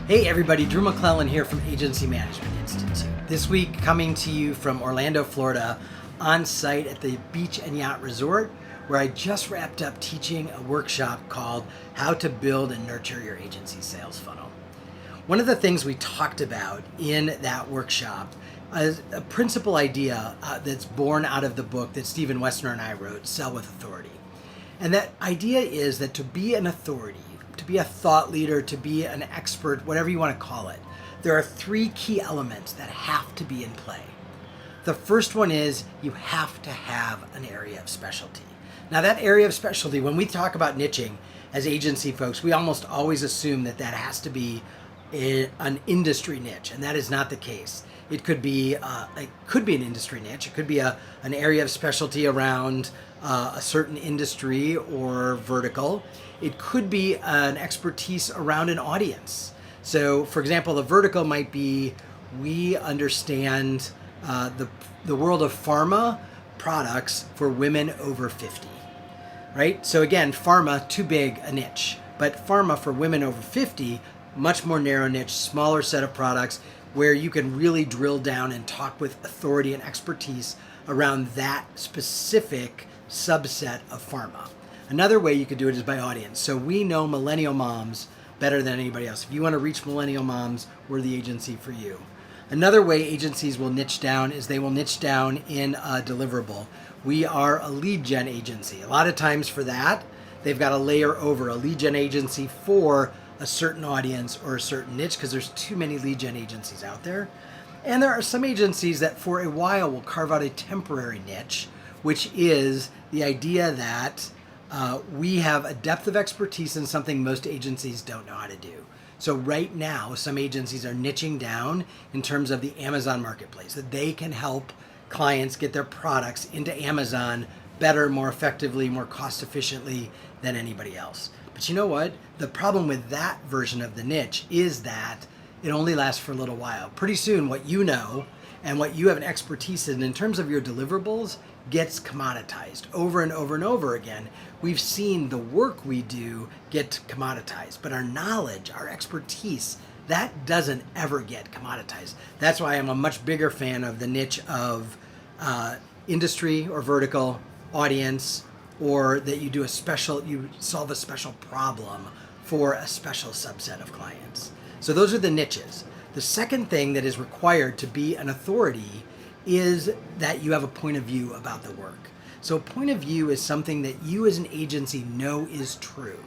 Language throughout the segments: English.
Hey everybody, Drew McClellan here from Agency Management Institute. This week coming to you from Orlando, Florida, on site at the Beach and Yacht Resort, where I just wrapped up teaching a workshop called How to Build and Nurture Your Agency Sales Funnel. One of the things we talked about in that workshop is a principal idea that's born out of the book that Stephen Wessner and I wrote, Sell with Authority. And that idea is that to be an authority, to be a thought leader, to be an expert, whatever you want to call it, there are three key elements that have to be in play. The first one is you have to have an area of specialty. Now that area of specialty, when we talk about niching as agency folks, we almost always assume that that has to be an industry niche, and that is not the case. It could be an industry niche. It could be an area of specialty around a certain industry or vertical. It could be an expertise around an audience. So, for example, the vertical might be we understand the world of pharma products for women over 50, right? So again, pharma, too big a niche, but pharma for women over 50, much more narrow niche, smaller set of products where you can really drill down and talk with authority and expertise around that specific subset of pharma. Another way you could do it is by audience. So we know millennial moms better than anybody else. If you want to reach millennial moms, we're the agency for you. Another way agencies will niche down is they will niche down in a deliverable. We are a lead gen agency. A lot of times for that, they've got to layer over a lead gen agency for a certain audience or a certain niche because there's too many lead gen agencies out there. And there are some agencies that for a while will carve out a temporary niche, which is the idea that we have a depth of expertise in something most agencies don't know how to do. So right now, some agencies are niching down in terms of the Amazon marketplace, that they can help clients get their products into Amazon better, more effectively, more cost efficiently than anybody else. But you know what? The problem with that version of the niche is that it only lasts for a little while. Pretty soon, what you know and what you have an expertise in terms of your deliverables, gets commoditized over and over and over again. We've seen the work we do get commoditized, but our knowledge, our expertise, that doesn't ever get commoditized. That's why I'm a much bigger fan of the niche of industry or vertical audience, or that you solve a special problem for a special subset of clients. So those are the niches. The second thing that is required to be an authority is that you have a point of view about the work. So a point of view is something that you as an agency know is true,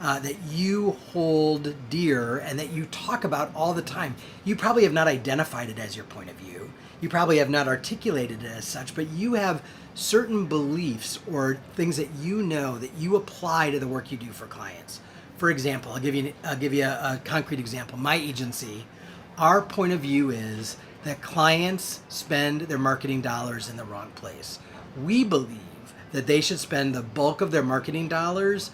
that you hold dear and that you talk about all the time. You probably have not identified it as your point of view. You probably have not articulated it as such, but you have certain beliefs or things that you know that you apply to the work you do for clients. For example, I'll give you a concrete example. My agency, our point of view is that clients spend their marketing dollars in the wrong place. We believe that they should spend the bulk of their marketing dollars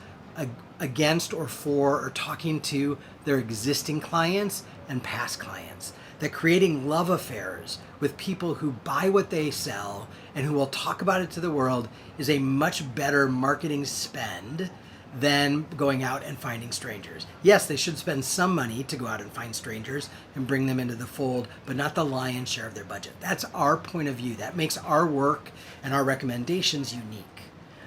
against or for or talking to their existing clients and past clients. That creating love affairs with people who buy what they sell and who will talk about it to the world is a much better marketing spend than going out and finding strangers. Yes, they should spend some money to go out and find strangers and bring them into the fold, but not the lion's share of their budget. That's our point of view. That makes our work and our recommendations unique.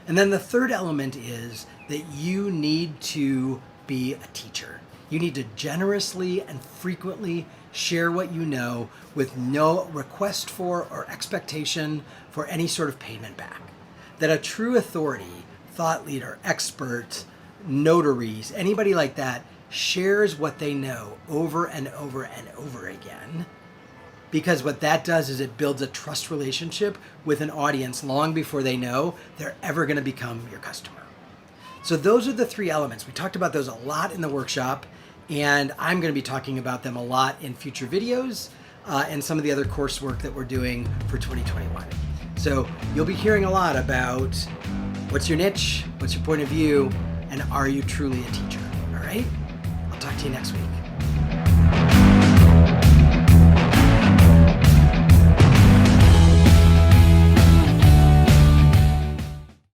And then the third element is that you need to be a teacher. You need to generously and frequently share what you know with no request for or expectation for any sort of payment back. That a true authority, thought leader, expert, notaries, anybody like that shares what they know over and over and over again. Because what that does is it builds a trust relationship with an audience long before they know they're ever going to become your customer. So those are the three elements. We talked about those a lot in the workshop, and I'm going to be talking about them a lot in future videos and some of the other coursework that we're doing for 2021. So you'll be hearing a lot about what's your niche, what's your point of view, and are you truly a teacher? All right? I'll talk to you next week.